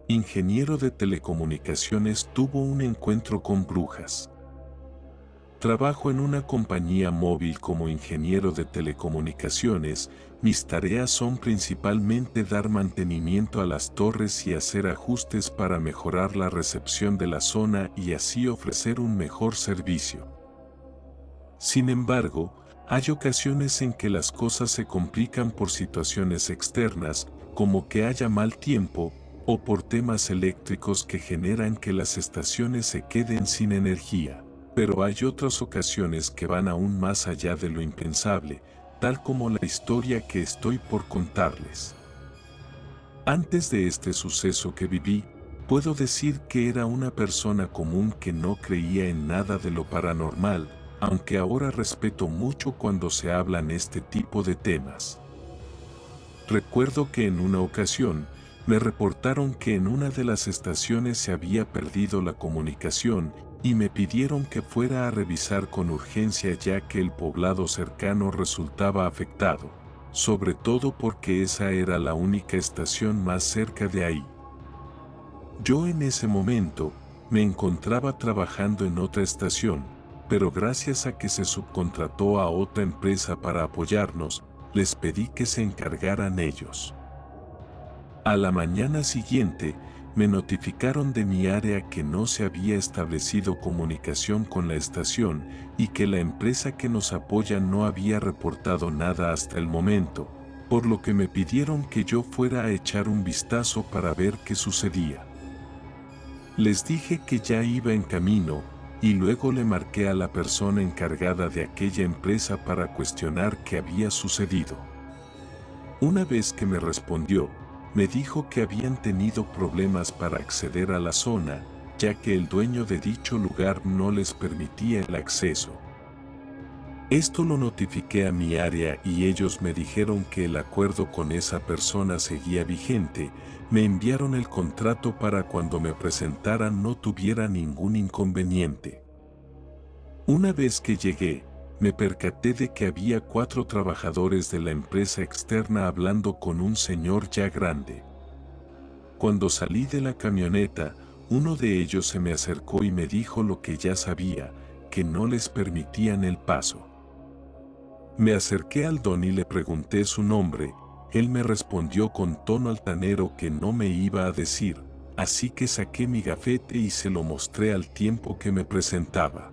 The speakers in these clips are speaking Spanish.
ingeniero de telecomunicaciones, tuvo un encuentro con brujas. Trabajo en una compañía móvil como ingeniero de telecomunicaciones. Mis tareas son principalmente dar mantenimiento a las torres y hacer ajustes para mejorar la recepción de la zona y así ofrecer un mejor servicio. Sin embargo, hay ocasiones en que las cosas se complican por situaciones externas, como que haya mal tiempo, o por temas eléctricos que generan que las estaciones se queden sin energía. Pero hay otras ocasiones que van aún más allá de lo impensable, tal como la historia que estoy por contarles. Antes de este suceso que viví, puedo decir que era una persona común que no creía en nada de lo paranormal, aunque ahora respeto mucho cuando se hablan este tipo de temas. Recuerdo que en una ocasión, me reportaron que en una de las estaciones se había perdido la comunicación y me pidieron que fuera a revisar con urgencia ya que el poblado cercano resultaba afectado, sobre todo porque esa era la única estación más cerca de ahí. Yo en ese momento, me encontraba trabajando en otra estación, pero gracias a que se subcontrató a otra empresa para apoyarnos, les pedí que se encargaran ellos. A la mañana siguiente, me notificaron de mi área que no se había establecido comunicación con la estación y que la empresa que nos apoya no había reportado nada hasta el momento, por lo que me pidieron que yo fuera a echar un vistazo para ver qué sucedía. Les dije que ya iba en camino, y luego le marqué a la persona encargada de aquella empresa para cuestionar qué había sucedido. Una vez que me respondió, me dijo que habían tenido problemas para acceder a la zona, ya que el dueño de dicho lugar no les permitía el acceso. Esto lo notifiqué a mi área y ellos me dijeron que el acuerdo con esa persona seguía vigente. Me enviaron el contrato para cuando me presentaran no tuviera ningún inconveniente. Una vez que llegué, me percaté de que había 4 trabajadores de la empresa externa hablando con un señor ya grande. Cuando salí de la camioneta, uno de ellos se me acercó y me dijo lo que ya sabía, que no les permitían el paso. Me acerqué al don y le pregunté su nombre. Él me respondió con tono altanero que no me iba a decir, así que saqué mi gafete y se lo mostré al tiempo que me presentaba.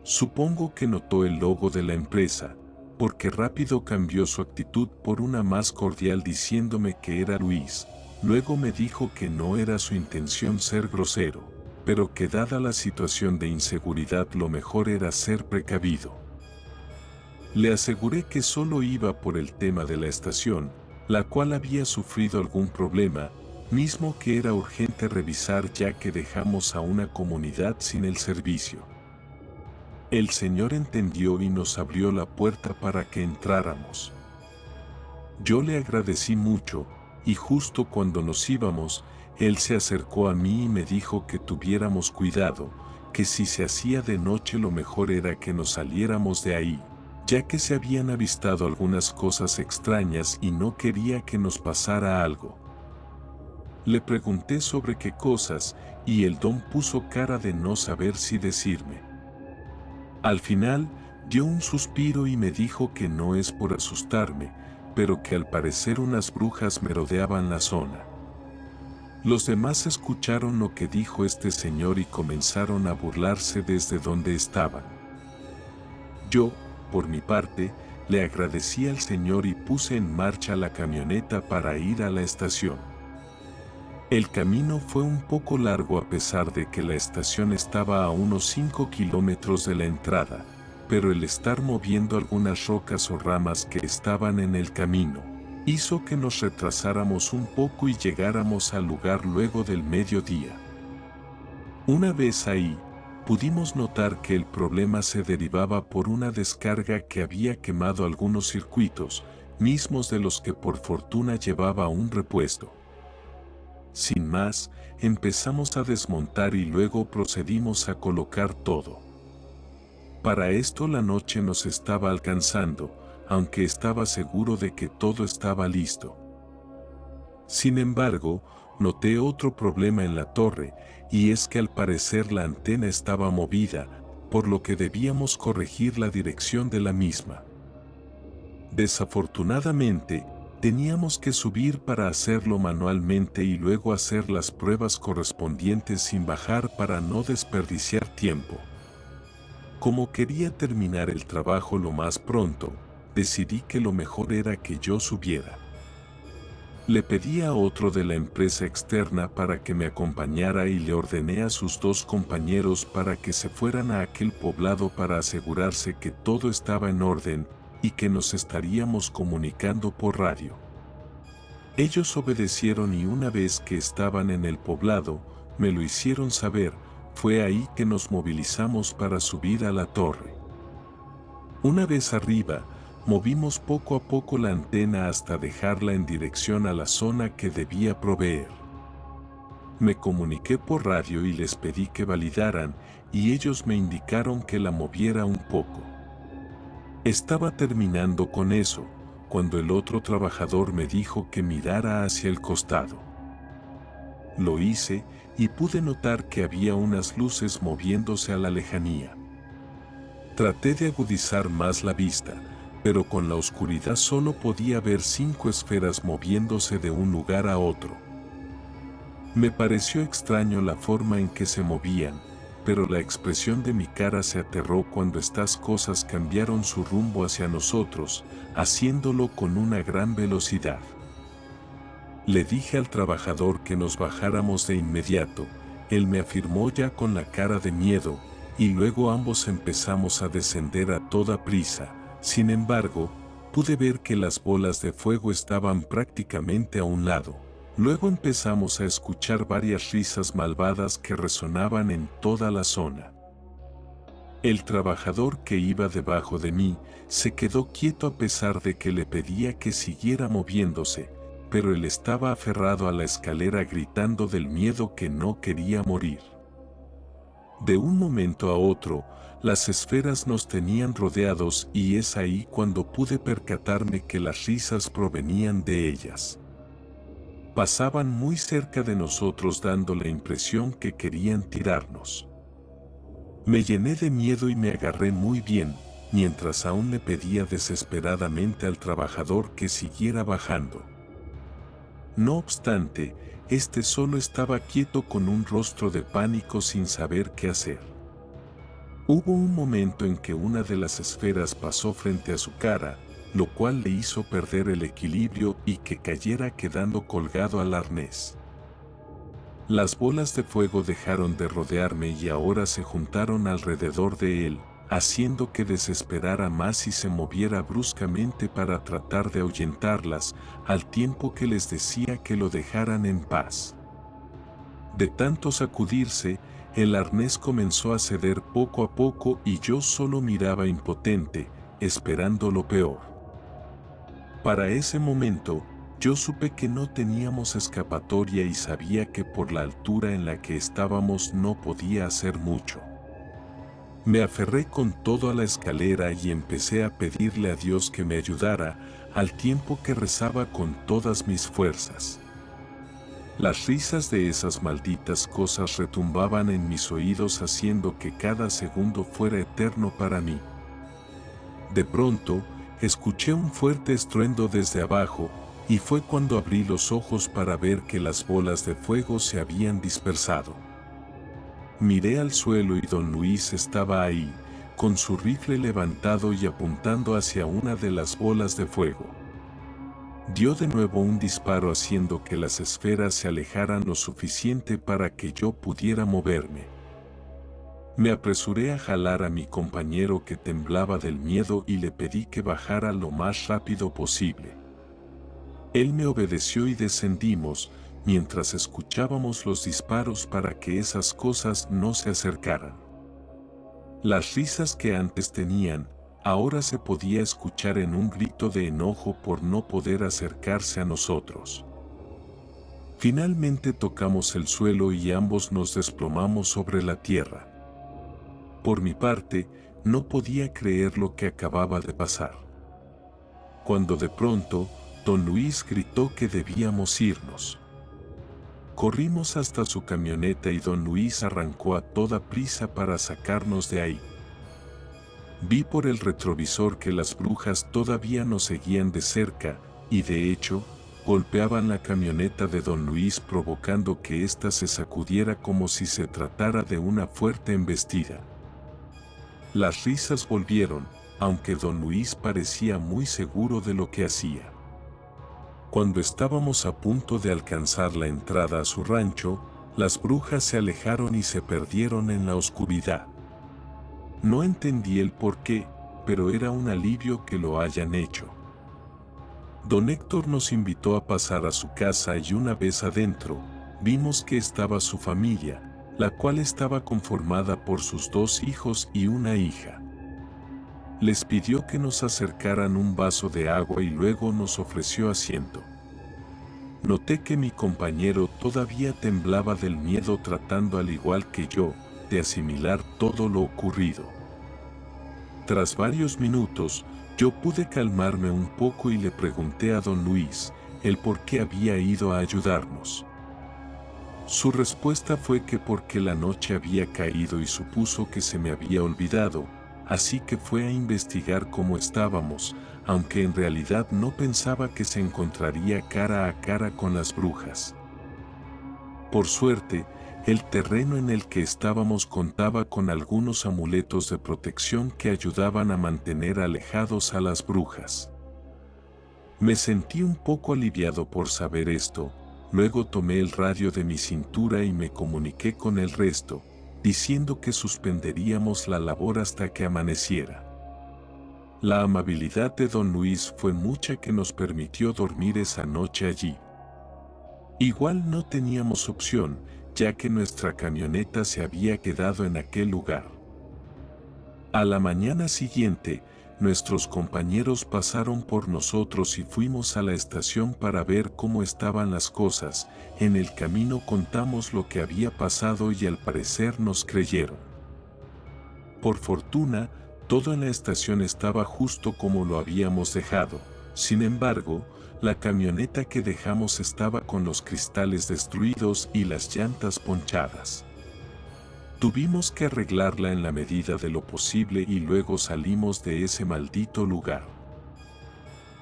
Supongo que notó el logo de la empresa, porque rápido cambió su actitud por una más cordial diciéndome que era Luis. Luego me dijo que no era su intención ser grosero, pero que dada la situación de inseguridad lo mejor era ser precavido. Le aseguré que solo iba por el tema de la estación, la cual había sufrido algún problema, mismo que era urgente revisar ya que dejamos a una comunidad sin el servicio. El señor entendió y nos abrió la puerta para que entráramos. Yo le agradecí mucho, y justo cuando nos íbamos, él se acercó a mí y me dijo que tuviéramos cuidado, que si se hacía de noche lo mejor era que nos saliéramos de ahí, ya que se habían avistado algunas cosas extrañas y no quería que nos pasara algo. Le pregunté sobre qué cosas, y el don puso cara de no saber si decirme. Al final, dio un suspiro y me dijo que no es por asustarme, pero que al parecer unas brujas merodeaban la zona. Los demás escucharon lo que dijo este señor y comenzaron a burlarse desde donde estaban. Yo, por mi parte, le agradecí al señor y puse en marcha la camioneta para ir a la estación. El camino fue un poco largo a pesar de que la estación estaba a unos 5 kilómetros de la entrada, pero el estar moviendo algunas rocas o ramas que estaban en el camino, hizo que nos retrasáramos un poco y llegáramos al lugar luego del mediodía. Una vez ahí, pudimos notar que el problema se derivaba por una descarga que había quemado algunos circuitos, mismos de los que por fortuna llevaba un repuesto. Sin más, empezamos a desmontar y luego procedimos a colocar todo. Para esto la noche nos estaba alcanzando, aunque estaba seguro de que todo estaba listo. Sin embargo, Noté otro problema en la torre, y es que al parecer la antena estaba movida, por lo que debíamos corregir la dirección de la misma. Desafortunadamente, teníamos que subir para hacerlo manualmente y luego hacer las pruebas correspondientes sin bajar para no desperdiciar tiempo. Como quería terminar el trabajo lo más pronto, decidí que lo mejor era que yo subiera. Le pedí a otro de la empresa externa para que me acompañara y le ordené a sus 2 compañeros para que se fueran a aquel poblado para asegurarse que todo estaba en orden y que nos estaríamos comunicando por radio. Ellos obedecieron y una vez que estaban en el poblado, me lo hicieron saber. Fue ahí que nos movilizamos para subir a la torre. Una vez arriba, movimos poco a poco la antena hasta dejarla en dirección a la zona que debía proveer. Me comuniqué por radio y les pedí que validaran, y ellos me indicaron que la moviera un poco. Estaba terminando con eso, cuando el otro trabajador me dijo que mirara hacia el costado. Lo hice, y pude notar que había unas luces moviéndose a la lejanía. Traté de agudizar más la vista, pero con la oscuridad solo podía ver 5 esferas moviéndose de un lugar a otro. Me pareció extraño la forma en que se movían, pero la expresión de mi cara se aterró cuando estas cosas cambiaron su rumbo hacia nosotros, haciéndolo con una gran velocidad. Le dije al trabajador que nos bajáramos de inmediato. Él me afirmó ya con la cara de miedo, y luego ambos empezamos a descender a toda prisa. Sin embargo, pude ver que las bolas de fuego estaban prácticamente a un lado. Luego empezamos a escuchar varias risas malvadas que resonaban en toda la zona. El trabajador que iba debajo de mí se quedó quieto a pesar de que le pedía que siguiera moviéndose, pero él estaba aferrado a la escalera gritando del miedo que no quería morir. De un momento a otro, las esferas nos tenían rodeados y es ahí cuando pude percatarme que las risas provenían de ellas. Pasaban muy cerca de nosotros dando la impresión que querían tirarnos. Me llené de miedo y me agarré muy bien, mientras aún le pedía desesperadamente al trabajador que siguiera bajando. No obstante, este solo estaba quieto con un rostro de pánico sin saber qué hacer. Hubo un momento en que una de las esferas pasó frente a su cara, lo cual le hizo perder el equilibrio y que cayera quedando colgado al arnés. Las bolas de fuego dejaron de rodearme y ahora se juntaron alrededor de él, haciendo que desesperara más y se moviera bruscamente para tratar de ahuyentarlas, al tiempo que les decía que lo dejaran en paz. De tanto sacudirse, el arnés comenzó a ceder poco a poco y yo solo miraba impotente, esperando lo peor. Para ese momento, yo supe que no teníamos escapatoria y sabía que por la altura en la que estábamos no podía hacer mucho. Me aferré con todo a la escalera y empecé a pedirle a Dios que me ayudara, al tiempo que rezaba con todas mis fuerzas. Las risas de esas malditas cosas retumbaban en mis oídos haciendo que cada segundo fuera eterno para mí. De pronto, escuché un fuerte estruendo desde abajo, y fue cuando abrí los ojos para ver que las bolas de fuego se habían dispersado. Miré al suelo y don Luis estaba ahí, con su rifle levantado y apuntando hacia una de las bolas de fuego. Dio de nuevo un disparo haciendo que las esferas se alejaran lo suficiente para que yo pudiera moverme. Me apresuré a jalar a mi compañero que temblaba del miedo y le pedí que bajara lo más rápido posible. Él me obedeció y descendimos, mientras escuchábamos los disparos para que esas cosas no se acercaran. Las risas que antes tenían, ahora se podía escuchar en un grito de enojo por no poder acercarse a nosotros. Finalmente tocamos el suelo y ambos nos desplomamos sobre la tierra. Por mi parte, no podía creer lo que acababa de pasar. Cuando de pronto, don Luis gritó que debíamos irnos. Corrimos hasta su camioneta y don Luis arrancó a toda prisa para sacarnos de ahí. Vi por el retrovisor que las brujas todavía nos seguían de cerca y de hecho, golpeaban la camioneta de don Luis provocando que ésta se sacudiera como si se tratara de una fuerte embestida. Las risas volvieron, aunque don Luis parecía muy seguro de lo que hacía. Cuando estábamos a punto de alcanzar la entrada a su rancho, las brujas se alejaron y se perdieron en la oscuridad. No entendí el por qué, pero era un alivio que lo hayan hecho. Don Héctor nos invitó a pasar a su casa y una vez adentro, vimos que estaba su familia, la cual estaba conformada por sus 2 hijos y una hija. Les pidió que nos acercaran un vaso de agua y luego nos ofreció asiento. Noté que mi compañero todavía temblaba del miedo tratando al igual que yo, de asimilar todo lo ocurrido. Tras varios minutos, yo pude calmarme un poco y le pregunté a don Luis el por qué había ido a ayudarnos. Su respuesta fue que porque la noche había caído y supuso que se me había olvidado, así que fue a investigar cómo estábamos, aunque en realidad no pensaba que se encontraría cara a cara con las brujas. Por suerte, el terreno en el que estábamos contaba con algunos amuletos de protección que ayudaban a mantener alejados a las brujas. Me sentí un poco aliviado por saber esto, luego tomé el radio de mi cintura y me comuniqué con el resto, diciendo que suspenderíamos la labor hasta que amaneciera. La amabilidad de don Luis fue mucha que nos permitió dormir esa noche allí. Igual no teníamos opción, ya que nuestra camioneta se había quedado en aquel lugar. A la mañana siguiente, nuestros compañeros pasaron por nosotros y fuimos a la estación para ver cómo estaban las cosas. En el camino contamos lo que había pasado y al parecer nos creyeron. Por fortuna, todo en la estación estaba justo como lo habíamos dejado. Sin embargo, la camioneta que dejamos estaba con los cristales destruidos y las llantas ponchadas. Tuvimos que arreglarla en la medida de lo posible y luego salimos de ese maldito lugar.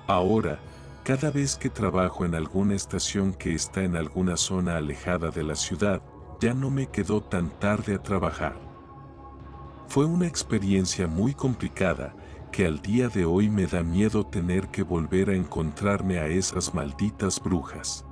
Ahora, cada vez que trabajo en alguna estación que está en alguna zona alejada de la ciudad, ya no me quedo tan tarde a trabajar. Fue una experiencia muy complicada, que al día de hoy me da miedo tener que volver a encontrarme a esas malditas brujas.